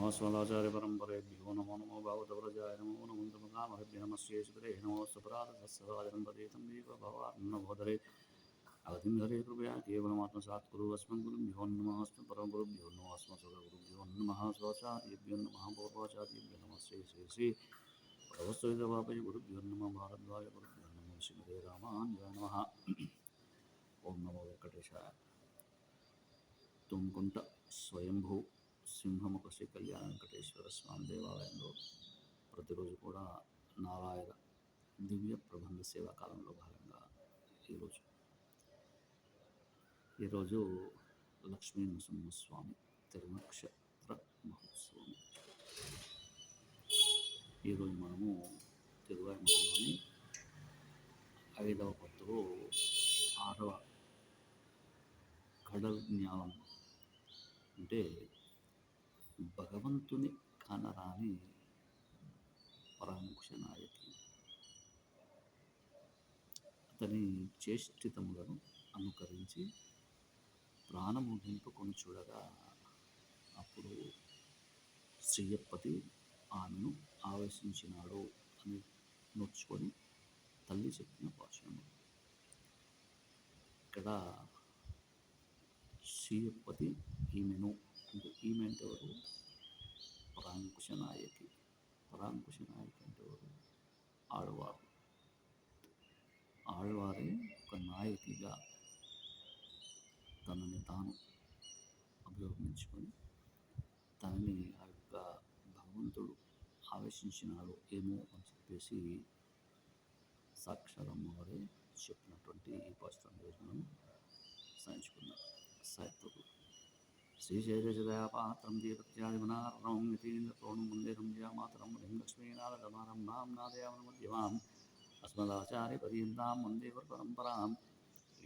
नमस्वलाचार्यपरम्परेभ्यो नमो नमो भागवतव्रजाय नमो नमो नमः नमस्येश्वरे नमो सपराधसहस्रवादनं दीपभवान्नभोदरे अवधिं हरे कृपया केवलमात्मसात् कुरु अस्मन् गुरुभ्यो नमः अस्मत् परमगुरुभ्यो नमः अस्मत् सदगुरुभ्यो नमः स्वचार्येभ्यो नमः पूर्वाचार्येभ्यो नमः श्री प्रवस्तुतवापय गुरुभ्यो नमः भारद्वाज गुरुभ्यो नमः श्रीमते रामानुजाय नमः ओम नमो वेंकटेशाय तुमकुंट स्वयंभू సింహముఖ శ్రీ కళ్యాణ వెంకటేశ్వర స్వామి దేవాలయంలో ప్రతిరోజు కూడా నారాయణ దివ్య ప్రబంధ సేవా కాలంలో భాగంగా ఈరోజు లక్ష్మీ నరసింహస్వామి తిరునక్షత్ర మహోత్సవం. ఈరోజు మనము తిరువాయిమూడిలోని 5వ పత్తులో 6వ కడల్ జ్ఞానం అంటే భగవంతుని కనరాని పరాంకుశ నాయకి అతని చేష్టితములను అనుకరించి ప్రాణము నింపుకొని చూడగా అప్పుడు శ్రీయప్పతి ఆమెను ఆవేశించినాడు అని నొచ్చుకొని తల్లి చెప్పిన భాషను ఇక్కడ శ్రీయప్పతి ఈమెను అంటే ఈమె అంటే ఎవరు? పరాంకుశ నాయకి. పరాంకుశ నాయకి అంటే ఎవరు? ఆడవారు. ఆడవారే ఒక నాయకిగా తనని తాను అభివర్ణించుకొని తనని ఆ యొక్క భగవంతుడు ఆవేశించినాడు ఏమో అని చెప్పేసి సాక్షాత్ అమ్మవారే చెప్పినటువంటి ఈ పాత్రం మనం సాధించుకున్నాం. సాహిత్యకు శ్రీశైలజదయాపాత్రం దీపత్యాదిమనారణం నితీంద్రతోణం మందిరం జయమాతరం లక్ష్మీనాథమారం నామ్నాదయామధ్యమాం అస్మదాచార్యపర్యంతాం వందే పరంపరాం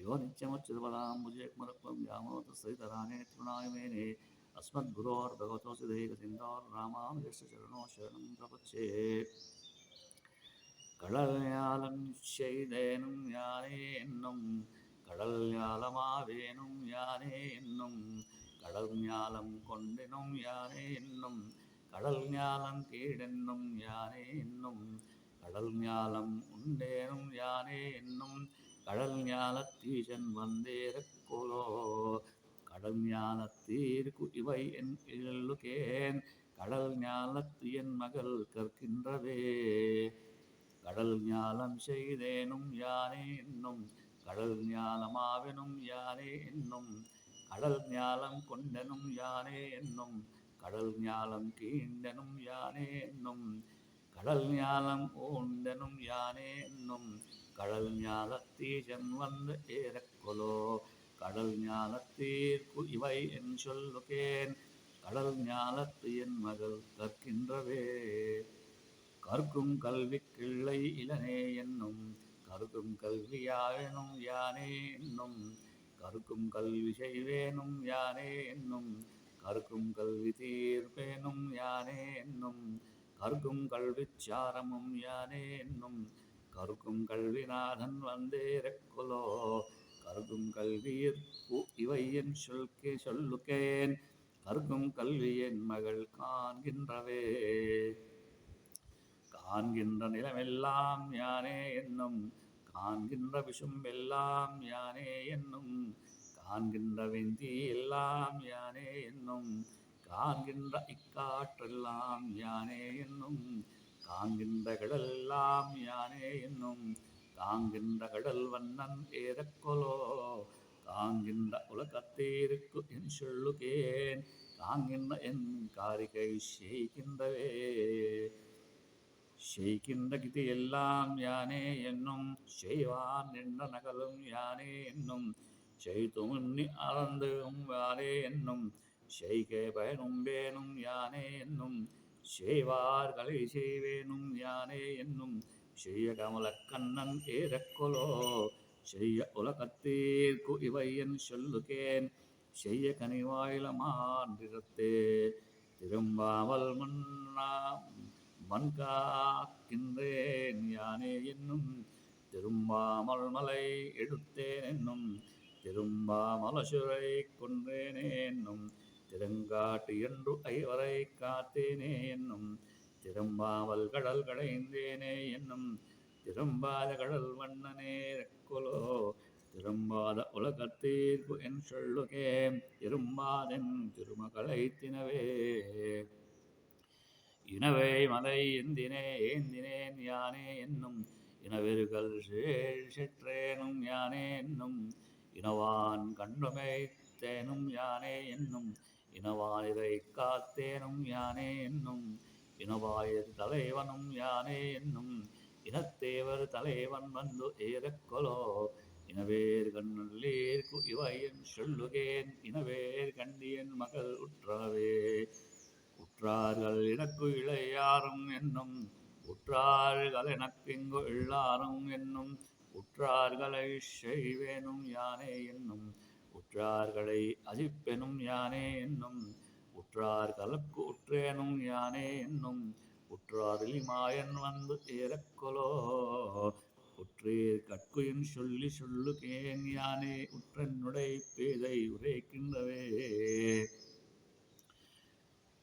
यो नित्यमुच्युतपदां भुजयकुमरत्वं व्यामोहतस्तरितराणे तृणायमेने अस्मद्गुरोर्भगवतोऽस्य दैकसिन्धोर्रामानुजस्य चरणो शरणं प्रपद्ये கடல்ஞாலம் செய்தேனும் யானே என்னும் கடல் ஞாலமாவேனும் யானே என்னும் கடல் ஞாலம் கொண்டெனும் யானே என்னும் கடல் ஞாலம் கீழென்னும் யானே என்னும் கடல் ஞாலம் உண்டேனும் யானே என்னும் கடல் ஞாலத்தீசன் வந்தேரக்கோலோ கடல் ஞாலத்தீர்க்கு இவை என் இழுக்கேன் கடல் ஞாலத்து என் மகள் கற்கின்றவே கடல் ஞாலம் செய்தேனும் யானே என்னும் கடல் ஞாலமாவெனும் யானே என்னும் கடல் ஞாலம் கொண்டெனும் யானே என்னும் கடல் ஞாலம் கீண்டெனும் யானே என்னும் கடல் ஞாலம் ஊண்டெனும் யானே என்னும் கடல் ஞாலத்தீசன் வந்து ஏறக்கொலோ கடல் ஞாலத்தீர்க்கு இவை என் சொல்லுகேன் கடல் ஞாலத்து என் மகள் கற்கின்றவே கற்கும் கல்வி கிள்ளை இளனே என்னும் கற்கும் கல்வியாவேனும் யானே என்னும் கற்கும் கல்வி செய்வேனும் யானே என்னும் கற்கும் கல்வி தீர்ப்பேனும் யானே என்னும் கற்கும் கல்விச்சாரமும் யானே என்னும் கற்கும் கல்விநாதன் வந்தேரக்கொலோ கற்கும் கல்வியிற்பு இவை என் சொல்லுக்கேன் கற்கும் கல்வி என் மகள் காண்கின்றவே காண்கின்ற நிலமெல்லாம் யானே என்னும் காண்கின்ற விஷும்பெல்லாம் யானே என்னும் காண்கின்ற வெந்தி எல்லாம் யானே என்னும் காண்கின்ற இக்காற்றெல்லாம் யானே என்னும் காண்கின்ற கடல் எல்லாம் யானே என்னும் காண்கின்ற கடல் வண்ணன் ஏறக்கொலோ காண்கின்ற உலகத்தீருக்கு என் சொல்லுகேன் காண்கின்ற என் காரிகை செய்கின்றவே செய்கின்ற கிதி எல்லாம் யானே என்னும் செய்வான் நின்ற நகலும் யானே என்னும் செய்துமுன்னி அறந்தும் யானே என்னும் செய்கே பயனும் வேணும் யானே என்னும் செய்வார்களை செய்வேனும் யானே என்னும் செய்ய கமலக்கண்ணன் ஏறக்கொலோ செய்ய உலகத்தீர்க்கு இவை என் சொல்லுகேன் செய்ய கனிவாயிலமாண்டிரத்தே திரும்பாமல் மண்காக்கின்றேன் யானே என்னும் திரும்பாமல் மலை எடுத்தேன் என்னும் திரும்பாமலசுரை கொன்றேனே என்னும் திருங்காட்டு என்று ஐவரை காத்தேனே என்னும் திரும்பாவல் கடல் கடைந்தேனே என்னும் திரும்பாத கடல் வண்ணனே கொலோ திரும்பாத உலகத்தீர்ப்பு என் சொல்லுகே திரும்பாதென் திருமகளை தினவே இனவே மலை ஏந்தினேன் யானே என்னும் இனவெருகள் செற்றேனும் யானே என்னும் இனவான் கண்டுமைத்தேனும் யானே என்னும் இனவானிரை காத்தேனும் யானே என்னும் இனவாயர் தலைவனும் யானே என்னும் இனத்தேவர் தலைவன் வந்து ஏறக்கொலோ இனவேர் கண்ணீர்க்கு இவையன் சொல்லுகேன் இனவேர் கண்டியன் மகள் உற்றாவே உற்றார்கள் எனக்கு இளையாரும் என்னும் உற்றார்கள் எனக்கு இங்கு எல்லாரும் என்னும் உற்றார்களை செய்வேனும் யானே என்னும் உற்றார்களை அஜிப்பெனும் யானே என்னும் உற்றார்களுக்கு உற்றேனும் யானே என்னும் உற்றாரில் மாயன் வந்து ஏறக்கொலோ உற்றீர் கற்குயின் சொல்லி சொல்லுகேன் யானே உற்றனுடை பேதை உரைக்கின்றவே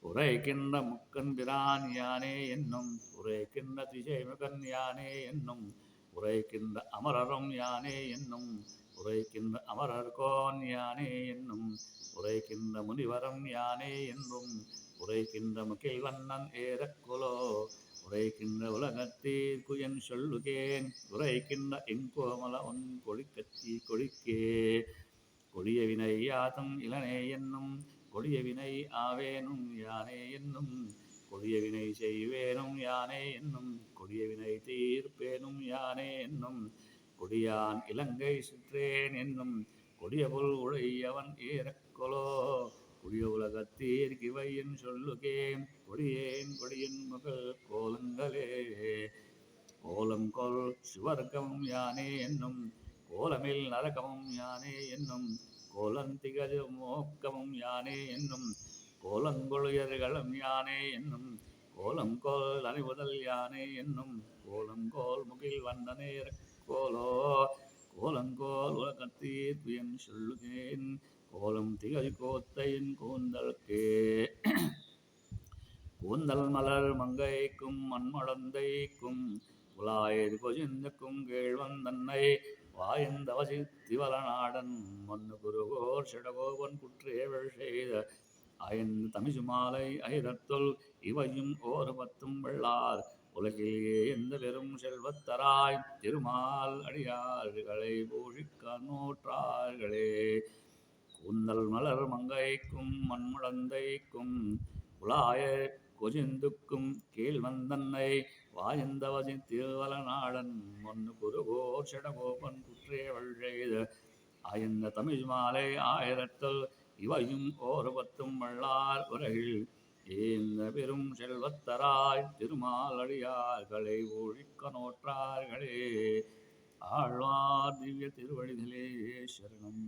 உரைக்கின்ற முக்கன் பிரான் யானே என்னும் உரைக்கின்ற திசைமுகன் யானே என்னும் உரைக்கின்ற அமரரும் யானே என்னும் உரைக்கின்ற அமரர்கோன் யானே என்னும் உரைக்கின்ற முனிவரம் யானே என்றும் உரைக்கின்ற முகில் வண்ணன் ஏறக்குலோ உரைக்கின்ற உலகத்தீர்க்கு என் சொல்லுகேன் உரைக்கின்ற எங்கோமல உன் கொடிக்கத்தி கொடிக்கே கொடிய வினை யாதும் இளனே என்னும் கொடிய வினை ஆவேனும் யானே என்னும் கொடிய வினை செய்வேனும் யானே என்னும் கொடிய வினை தீர்ப்பேனும் யானே என்னும் கொடியான் இலங்கை சுற்றேன் என்னும் கொடிய புல் உழையவன் ஏறக்கொலோ கொடிய உலகத்தீர் கிவையின் சொல்லுகேன் கொடியன் மகள் கோலங்களே கோலம் கொல் சுவர்க்கமும் யானே என்னும் கோலமில் நரகமும் யானே என்னும் கோலந்திகது மோக்கமும் யானே என்னும் கோலங்கொழுயர்களும் யானே என்னும் கோலங்கோல் அறிவுதல் யானே என்னும் கோலங்கோல் முகில் வண்ணனே கோலோ கோலங்கோல் உலகத்தீர் என் சொல்லுகேன் கோலம் திகழ் கோத்தையின் கூந்தல்கே கூந்தல் மலர் மங்கைக்கும் மண்மடந்தைக்கும் உலாயது கொஜிந்துக்கும் கேழ்வந்தன்னை வாயந்தவசி திவலநாடன் மண்ணு குருகோர் செடகோவன் குற்றேவள் செய்த ஐந்து தமிழ் மாலை ஐரத்துள் இவையும் ஓர் பத்தும் வெள்ளார் உலகிலேயே எந்த பெரும் செல்வத்தராய் திருமால் அடியார்களை பூஷிக்க நூற்றார்களே கூந்தல் மலர் மங்கைக்கும் மண்முடந்தைக்கும் உலாய கொஜிந்துக்கும் கீழ்வந்தன்னை வாயந்தவசி திருவலநாடன் மண்ணு குருகோர் செடகோபன் குற்றேவள் செய்த ஆயந்த தமிழ் மாலை ஆயிரத்தில் இவையும் ஓர் பத்தும் வள்ளார் உலகில் ஏந்த பெரும் செல்வத்தராய் திருமால் அடியார்களை ஒழிக்க நோற்றார்களே ஆழ்வார் திவ்ய திருவடிகளே சரணம்.